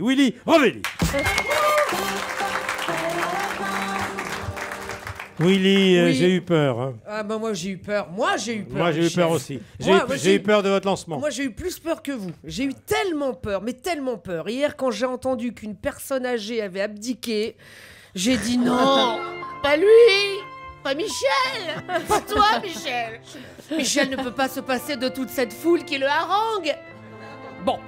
Willy Rovelli. Willy, Oui. j'ai eu peur. Hein. Ah bah moi j'ai eu peur. Moi j'ai eu peur. Moi j'ai eu Michel. peur aussi. Moi, J'ai eu peur de votre lancement. Moi j'ai eu plus peur que vous. J'ai eu tellement peur, mais tellement peur. Hier quand j'ai entendu qu'une personne âgée avait abdiqué, j'ai dit non, pas lui, pas Michel, pas toi Michel. Michel ne peut pas se passer de toute cette foule qui le harangue. Bon,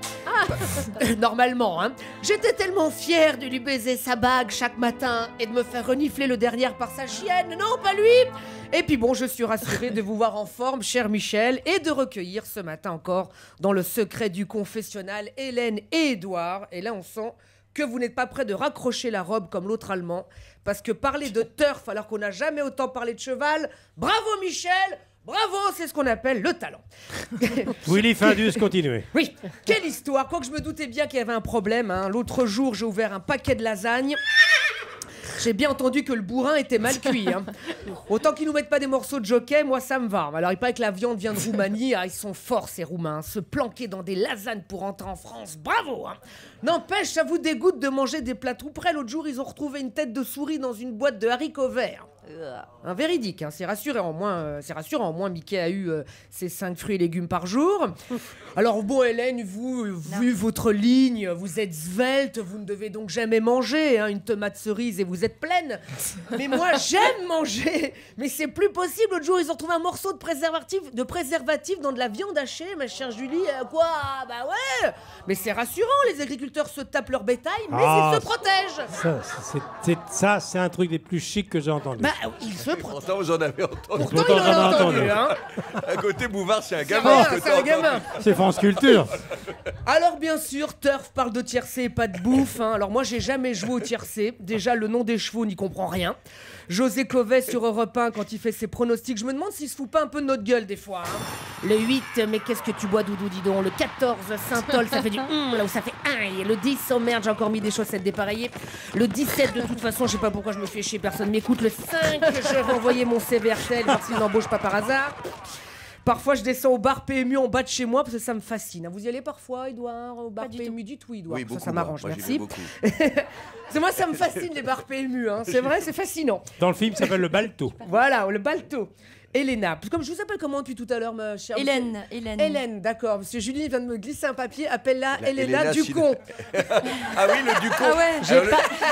normalement, hein. J'étais tellement fière de lui baiser sa bague chaque matin et de me faire renifler le derrière par sa chienne. Non, pas lui. Et puis bon, je suis rassurée de vous voir en forme, cher Michel, et de recueillir ce matin encore, dans le secret du confessionnal, Hélène et Édouard. Et là, on sent que vous n'êtes pas prêts de raccrocher la robe comme l'autre Allemand, parce que parler de turf alors qu'on n'a jamais autant parlé de cheval, bravo Michel. Bravo, c'est ce qu'on appelle le talent. Willy Findus, continuez. Oui, quelle histoire. Quoique je me doutais bien qu'il y avait un problème. Hein. L'autre jour, j'ai ouvert un paquet de lasagnes. J'ai bien entendu que le bourrin était mal cuit. Hein. Autant qu'ils nous mettent pas des morceaux de jockey, moi ça me va. Alors il paraît que la viande vient de Roumanie. Ah, ils sont forts ces Roumains. Se planquer dans des lasagnes pour rentrer en France, bravo. Hein. N'empêche, ça vous dégoûte de manger des plats tout près. L'autre jour, ils ont retrouvé une tête de souris dans une boîte de haricots verts. Un véridique, hein, c'est rassurant. Au moins Mickey a eu ses 5 fruits et légumes par jour. Alors bon, Hélène, vous, vu votre ligne, vous êtes svelte, vous ne devez donc jamais manger hein, une tomate cerise et vous êtes pleine. Mais moi, j'aime manger. Mais c'est plus possible. L'autre jour, ils ont trouvé un morceau de préservatif dans de la viande hachée, ma chère Julie. Quoi? Bah ouais. Mais c'est rassurant, les agriculteurs se tapent leur bétail, mais ils se protègent. Ça, c'est un truc des plus chics que j'ai entendu. Bah, ils se protègent. Pourtant, vous en avez entendu. Pourtant, il en a entendu, hein. À côté, Bouvard, c'est un gamin. C'est un gamin. C'est France Culture. Alors, bien sûr, Turf parle de tiercé et pas de bouffe. Hein. Alors, moi, j'ai jamais joué au tiercé. Déjà, le nom des chevaux n'y comprend rien. José Covet sur Europe 1, quand il fait ses pronostics, je me demande s'il se fout pas un peu de notre gueule des fois. Hein. Le 8, mais qu'est-ce que tu bois, Doudou, dis donc. Le 14, Saint-Ol, ça fait du là où ça fait aïe. Le 10, oh merde, j'ai encore mis des chaussettes dépareillées. Le 17, de toute façon, je sais pas pourquoi je me fais chier, personne m'écoute. Le 5, je vais envoyer mon CV RTL, voir s'il n'embauche pas par hasard. Parfois, je descends au bar PMU en bas de chez moi parce que ça me fascine. Vous y allez parfois, Edouard, au bar PMU? Dites oui, Edouard. Oui, beaucoup, ça m'arrange, moi, merci. beaucoup. C'est moi, ça me fascine les bars PMU. Hein. C'est vrai, c'est fascinant. Dans le film, ça s'appelle Le Balto. Voilà, le balto. Elena, comme je vous appelle comment depuis tout à l'heure, ma chère Hélène. Hélène, d'accord. Monsieur Julie vient de me glisser un papier. Appelle-la Elena Elena Ducon. Ah oui, le Ducon. Ah ouais,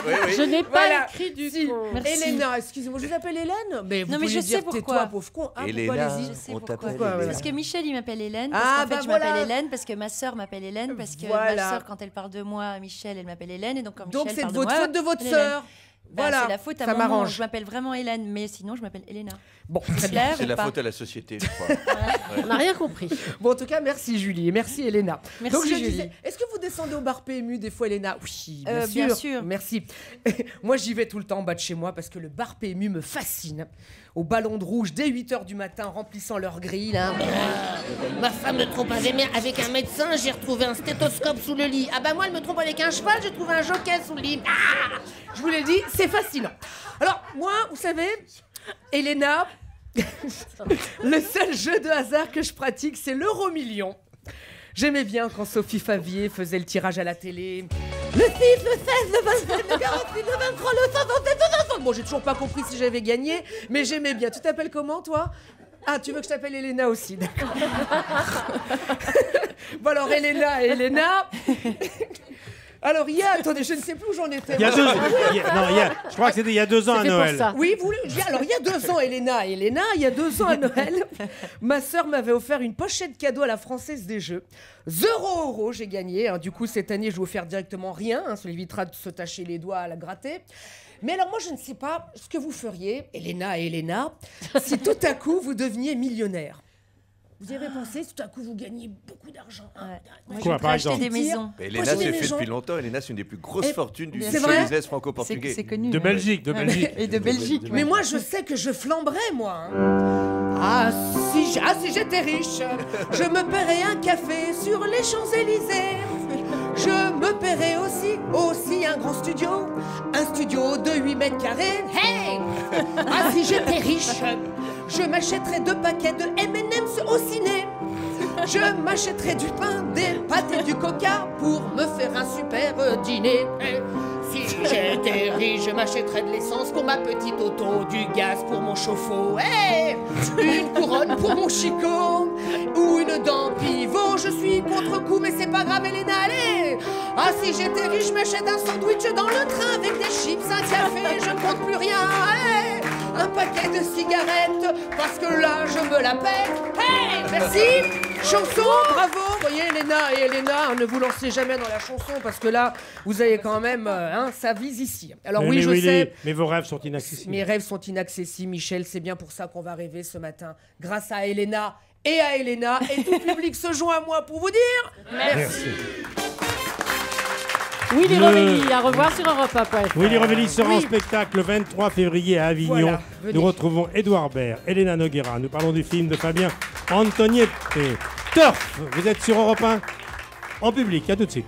Oui. je n'ai pas Voilà. écrit du Si. coup. Merci. Elena, excusez-moi, je vous appelle Hélène. Mais vous Non, mais pouviez je sais dire pourquoi. tais-toi, pauvre con. Ah, pourquoi, Elena, allez-y. Je sais on pourquoi. t'appelle Pourquoi, Hélène. Parce que Michel, il m'appelle Hélène, Ah, parce qu'en bah fait, je voilà. m'appelle Hélène, parce que ma sœur m'appelle Hélène, parce que Voilà. ma sœur, quand elle parle de moi à Michel, elle m'appelle Hélène, et donc quand Donc Michel c'est de parle de votre moi, faute de votre Hélène. sœur. Bah, Voilà, c'est la faute à ça mon nom. m'arrange. Je m'appelle vraiment Hélène, mais sinon je m'appelle Elena. Bon, très bien. Claire C'est ou la pas? faute à la société, je crois. On n'a rien compris. Bon, en tout cas, merci Julie et merci Elena. Merci, Donc, je Julie. disais, est-ce que vous descendez au bar PMU des fois, Elena? Oui, bien sûr. Merci. Moi, j'y vais tout le temps en bas de chez moi parce que le bar PMU me fascine. Au ballon de rouge, dès 8h du matin, remplissant leur grille. Là. Ma femme me trompe avec un médecin, j'ai retrouvé un stéthoscope sous le lit. Ah bah moi, elle me trompe avec un cheval, j'ai trouvé un jockey sous le lit. Ah, je vous l'ai dit, c'est fascinant. Alors, moi, vous savez, Elena... Le seul jeu de hasard que je pratique, c'est l'euro-million. J'aimais bien quand Sophie Favier faisait le tirage à la télé. Le 6, le 16, le 27, le 46, le 23, le 67, le 60. Bon, j'ai toujours pas compris si j'avais gagné, mais j'aimais bien. Tu t'appelles comment, toi? Ah, tu veux que je t'appelle Elena aussi, d'accord. Bon, alors, Elena... Alors, attendez, je ne sais plus où j'en étais. Je crois que c'était il y a 2 ans à Noël. Oui, alors il y a 2 ans, Elena, il y a 2 ans à Noël, ma sœur m'avait offert une pochette cadeau à la Française des Jeux. 0 €, j'ai gagné. Hein. Du coup, cette année, je vais vous faire directement rien. Hein. Ça évitera de se tacher les doigts à la gratter. Mais alors, moi, je ne sais pas ce que vous feriez, Elena, si tout à coup, vous deveniez millionnaire. Vous y avez pensé, tout à coup, vous gagnez beaucoup d'argent. Ouais. Moi, Quoi, par exemple? Des maisons. Mais Elena, Moi, j'ai c'est des fait maisons. depuis longtemps. Elena, c'est une des plus grosses Et- fortunes du C'est show vrai business franco-portugais. C'est connu. De Belgique, de Belgique. Et de Belgique. Mais moi, je sais que je flamberais, moi. Hein. Ah, si j'étais riche, je me paierais un café sur les Champs-Élysées. Je me paierais aussi un grand studio. Un studio de 8 mètres carrés. Hey! Ah, si j'étais riche, je m'achèterais 2 paquets de M&M's au ciné. Je m'achèterai du pain, des pâtes et du coca pour me faire un super dîner. Si j'étais riche, je m'achèterais de l'essence pour ma petite auto, du gaz pour mon chauffe-eau, une couronne pour mon chicot, ou une dent pivot. Je suis contre coup, mais c'est pas grave, Elena, allez. Ah, si j'étais riche, je m'achète un sandwich dans le train avec des chips, un café, je compte plus rien, allez. Un paquet de cigarettes, parce que là, je me la pète. Hey, merci. Chanson, bravo. Vous voyez, Elena, ne vous lancez jamais dans la chanson, parce que là, vous avez quand même, ça vise ici. Alors oui, je sais. Mais vos rêves sont inaccessibles. Mes rêves sont inaccessibles, Michel. C'est bien pour ça qu'on va rêver ce matin, grâce à Elena et à Elena. Et tout le public se joint à moi pour vous dire merci. Willy Rovelli, à revoir sur Europe 1. Willy Rovelli sera en spectacle le 23 février à Avignon. Voilà, venez. Nous retrouvons Édouard Baird, Elena Noguera. Nous parlons du film de Fabien Antoniette. Turf, vous êtes sur Europe 1 en public. À tout de suite.